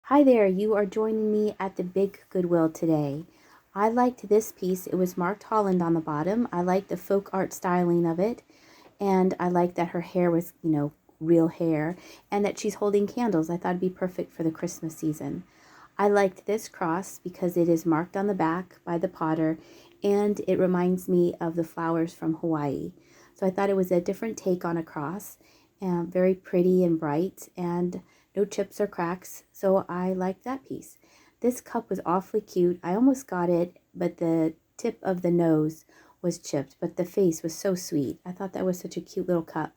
Hi there, you are joining me at the big Goodwill today. I liked this piece. It was marked Holland on the bottom. I liked the folk art styling of it, and I liked that her hair was, real hair, and that she's holding candles. I thought it'd be perfect for the Christmas season. I liked this cross because it is marked on the back by the potter, and it reminds me of the flowers from Hawaii. So I thought it was a different take on a cross, and very pretty and bright, and no chips or cracks, so I liked that piece. This cup was awfully cute. I almost got it, but the tip of the nose was chipped, but the face was so sweet. I thought that was such a cute little cup.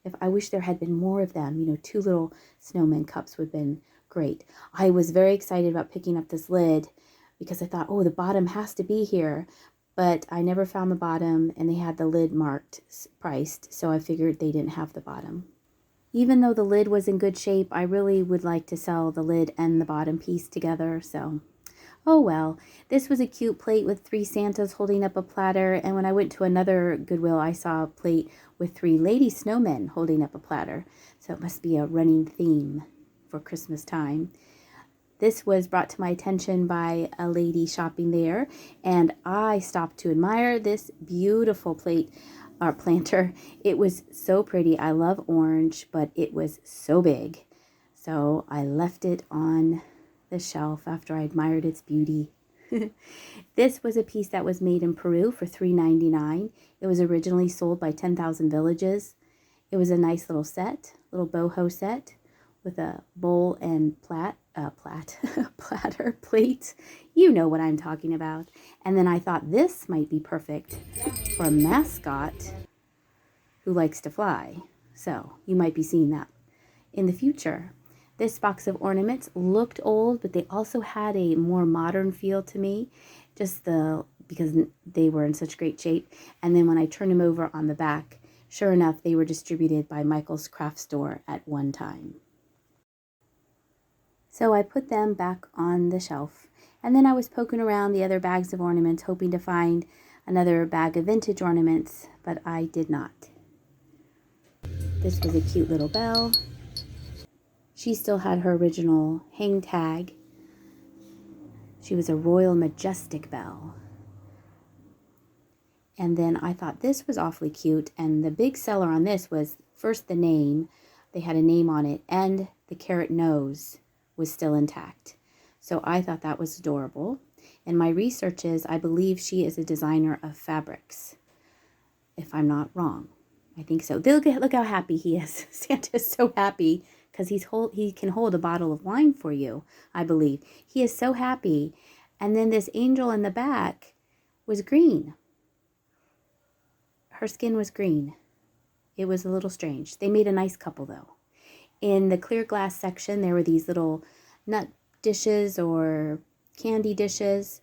If I wish there had been more of them, two little snowman cups would have been great. I was very excited about picking up this lid because I thought, oh, the bottom has to be here, but I never found the bottom, and they had the lid marked priced, so I figured they didn't have the bottom. Even though the lid was in good shape, I really would like to sell the lid and the bottom piece together, so oh well. This was a cute plate with 3 Santas holding up a platter, and when I went to another Goodwill, I saw a plate with 3 lady snowmen holding up a platter, so it must be a running theme for Christmas time. This was brought to my attention by a lady shopping there, and I stopped to admire this beautiful plate or planter. It was so pretty. I love orange, but it was so big. So I left it on the shelf after I admired its beauty. This was a piece that was made in Peru for $3.99. It was originally sold by 10,000 Villages. It was a nice little set, little boho set with a bowl and platter plate. You know what I'm talking about. And then I thought this might be perfect for a mascot who likes to fly. So you might be seeing that in the future. This box of ornaments looked old, but they also had a more modern feel to me, because they were in such great shape. And then when I turned them over on the back, sure enough, they were distributed by Michael's Craft Store at one time. So I put them back on the shelf, and then I was poking around the other bags of ornaments, hoping to find another bag of vintage ornaments, but I did not. This was a cute little bell. She still had her original hang tag. She was a Royal Majestic bell. And then I thought this was awfully cute, and the big seller on this was first the name. They had a name on it, and the carrot nose was still intact. So I thought that was adorable. In my researches, I believe she is a designer of fabrics, if I'm not wrong. I think so. Look how happy he is. Santa's so happy because he can hold a bottle of wine for you, I believe. He is so happy. And then this angel in the back was green. Her skin was green. It was a little strange. They made a nice couple, though. In the clear glass section, there were these little nut dishes or candy dishes,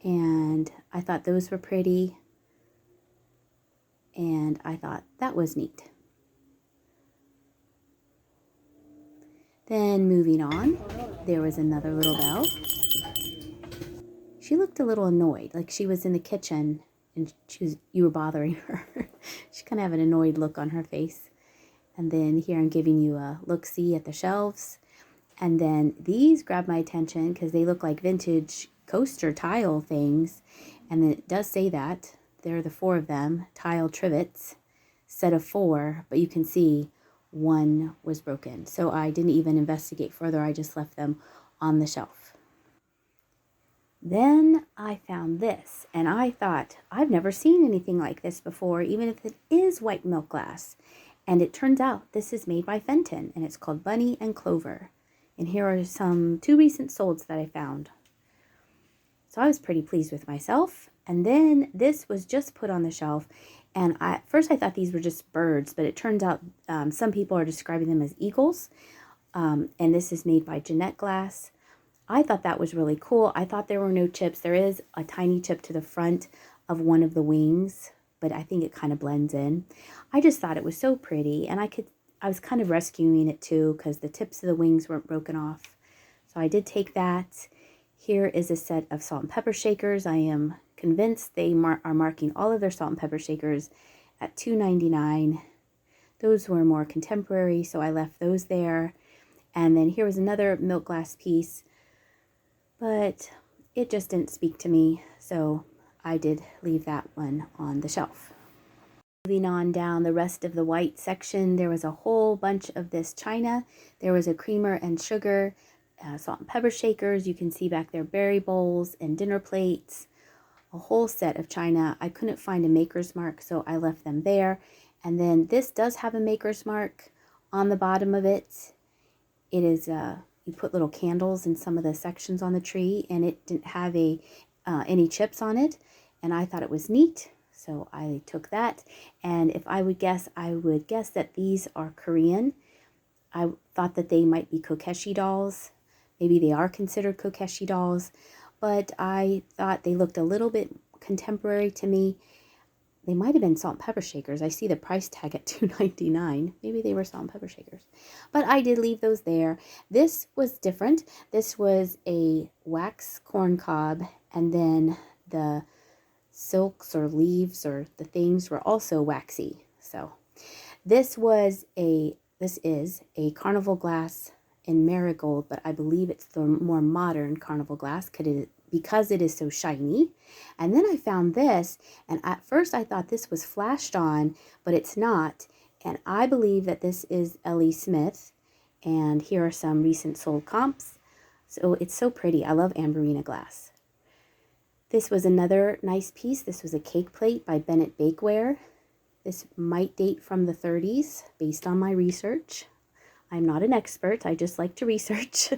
and I thought those were pretty, and I thought that was neat. Then moving on, there was another little bell. She looked a little annoyed, like she was in the kitchen and you were bothering her. She kind of had an annoyed look on her face. And then here I'm giving you a look-see at the shelves. And then these grabbed my attention because they look like vintage coaster tile things. And it does say that. There are the 4 of them, tile trivets, set of 4. But you can see one was broken. So I didn't even investigate further. I just left them on the shelf. Then I found this, and I thought, I've never seen anything like this before, even if it is white milk glass. And it turns out this is made by Fenton, and it's called Bunny and Clover. And here are 2 recent solds that I found. So I was pretty pleased with myself. And then this was just put on the shelf. And first I thought these were just birds, but it turns out some people are describing them as eagles. And this is made by Jeanette Glass. I thought that was really cool. I thought there were no chips. There is a tiny chip to the front of one of the wings, but I think it kind of blends in. I just thought it was so pretty, and I was kind of rescuing it too because the tips of the wings weren't broken off. So I did take that. Here is a set of salt and pepper shakers. I am convinced they are marking all of their salt and pepper shakers at $2.99. Those were more contemporary, so I left those there. And then here was another milk glass piece, but it just didn't speak to me, so I did leave that one on the shelf. Moving on down the rest of the white section, there was a whole bunch of this china. There was a creamer and sugar, salt and pepper shakers. You can see back there berry bowls and dinner plates, a whole set of china. I couldn't find a maker's mark, so I left them there. And then this does have a maker's mark on the bottom of it. It is, you put little candles in some of the sections on the tree, and it didn't have any chips on it, and I thought it was neat. So I took that, and if I would guess that these are Korean. I thought that they might be kokeshi dolls. Maybe they are considered kokeshi dolls, but I thought they looked a little bit contemporary to me. They might have been salt and pepper shakers. I see the price tag at $2.99. Maybe they were salt and pepper shakers. But I did leave those there. This was different. This was a wax corn cob, and then the silks or leaves or the things were also waxy. So this is a carnival glass in marigold, but I believe it's the more modern carnival glass because it is so shiny. And then I found this, and at first I thought this was flashed on, but it's not. And I believe that this is L.E. Smith. And here are some recent sold comps. So it's so pretty. I love Amberina glass. This was another nice piece. This was a cake plate by Bennett Bakeware. This might date from the 30s based on my research. I'm not an expert. I just like to research.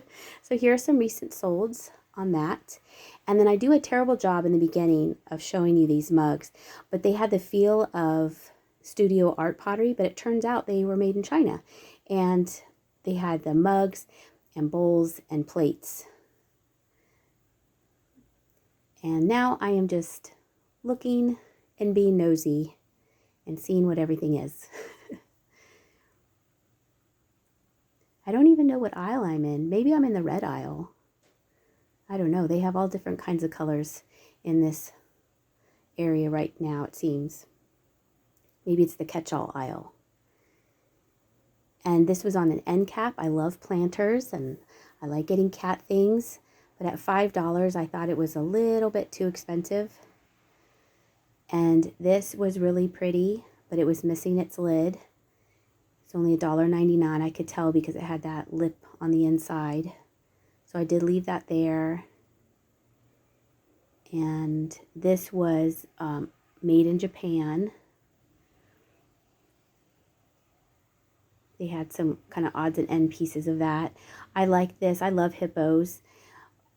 So here are some recent solds on that. And then I do a terrible job in the beginning of showing you these mugs, but they had the feel of studio art pottery, but it turns out they were made in China. And they had the mugs and bowls and plates. And now I am just looking and being nosy and seeing what everything is. I don't even know what aisle I'm in. Maybe I'm in the red aisle. I don't know. They have all different kinds of colors in this area right now, it seems. Maybe it's the catch-all aisle. And this was on an end cap. I love planters and I like getting cat things. But at $5, I thought it was a little bit too expensive. And this was really pretty, but it was missing its lid. It's only $1.99. I could tell because it had that lip on the inside. So I did leave that there. And this was made in Japan. They had some kind of odds and end pieces of that. I like this. I love hippos.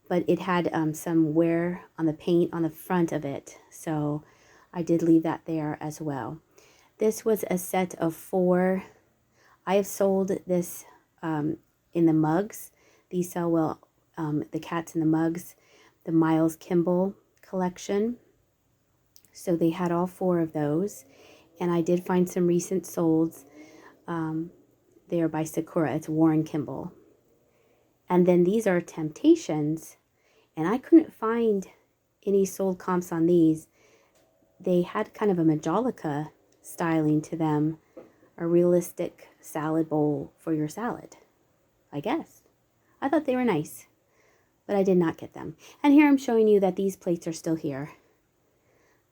But it had some wear on the paint on the front of it. So I did leave that there as well. This was a set of 4. I have sold this in the mugs. These sell well, the cats in the mugs, the Miles Kimball collection. So they had all 4 of those. And I did find some recent solds there by Sakura. It's Warren Kimball. And then these are Temptations. And I couldn't find any sold comps on these. They had kind of a Majolica styling to them. A realistic salad bowl for your salad, I guess. I thought they were nice, but I did not get them. And here I'm showing you that these plates are still here.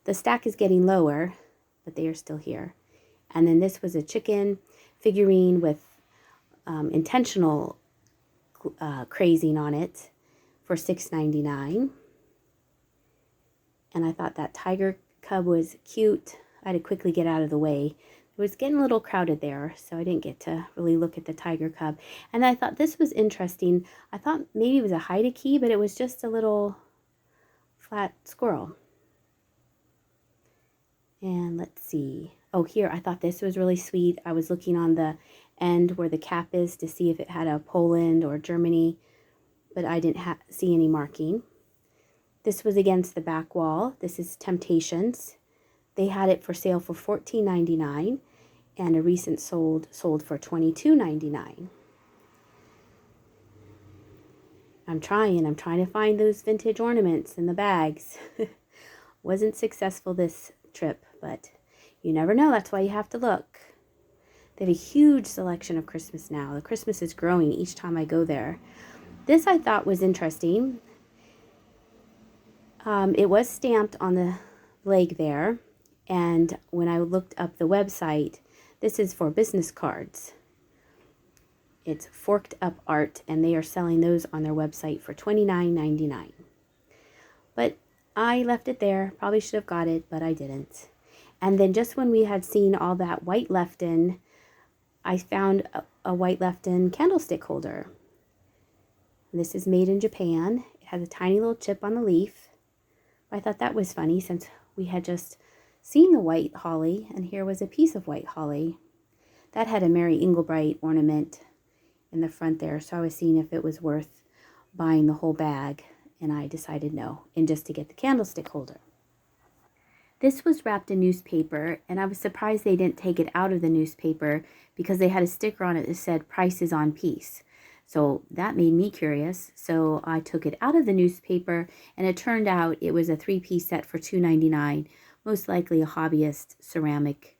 The stack is getting lower, but they are still here. And then this was a chicken figurine with intentional crazing on it for $6.99. And I thought that tiger cub was cute. I had to quickly get out of the way. It was getting a little crowded there, so I didn't get to really look at the tiger cub. And I thought this was interesting. I thought maybe it was a hide-a-key, but it was just a little flat squirrel. And let's see. Oh, here, I thought this was really sweet. I was looking on the end where the cap is to see if it had a Poland or Germany, but I didn't see any marking. This was against the back wall. This is Temptations. They had it for sale for $14.99, and a recent sold for $22.99. I'm trying to find those vintage ornaments in the bags. Wasn't successful this trip, but you never know. That's why you have to look. They have a huge selection of Christmas now. The Christmas is growing each time I go there. This I thought was interesting. It was stamped on the leg there, and when I looked up the website, this is for business cards. It's forked up art, and they are selling those on their website for $29.99. But I left it there. Probably should have got it, but I didn't. And then just when we had seen all that white left in, I found a white left in candlestick holder. This is made in Japan. It has a tiny little chip on the leaf. I thought that was funny since we had just seen the white holly, and here was a piece of white holly. That had a Mary Inglebright ornament in the front there, so I was seeing if it was worth buying the whole bag, and I decided no, and just to get the candlestick holder. This was wrapped in newspaper, and I was surprised they didn't take it out of the newspaper because they had a sticker on it that said prices on piece. So that made me curious, so I took it out of the newspaper, and it turned out it was a 3-piece set for $2.99, most likely a hobbyist ceramic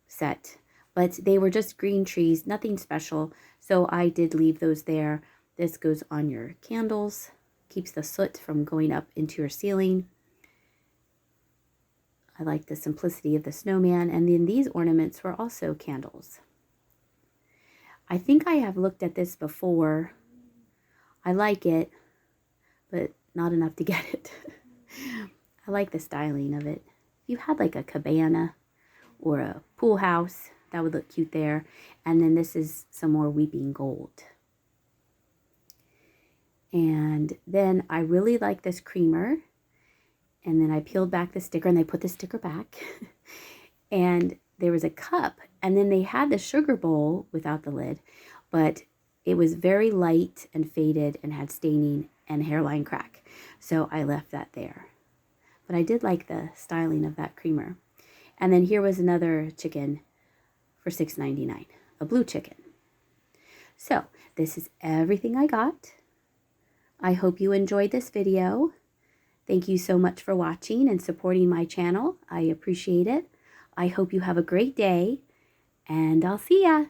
set. But they were just green trees, nothing special, so I did leave those there. This goes on your candles, keeps the soot from going up into your ceiling. I like the simplicity of the snowman, and then these ornaments were also candles. I think I have looked at this before. I like it, but not enough to get it. I like the styling of it. If you had like a cabana or a pool house, that would look cute there. And then this is some more weeping gold. And then I really like this creamer. And then I peeled back the sticker, and they put the sticker back. And there was a cup, and then they had the sugar bowl without the lid, but it was very light and faded and had staining and hairline crack. So I left that there. But I did like the styling of that creamer. And then here was another chicken for $6.99, a blue chicken. So this is everything I got. I hope you enjoyed this video. Thank you so much for watching and supporting my channel. I appreciate it. I hope you have a great day, and I'll see ya.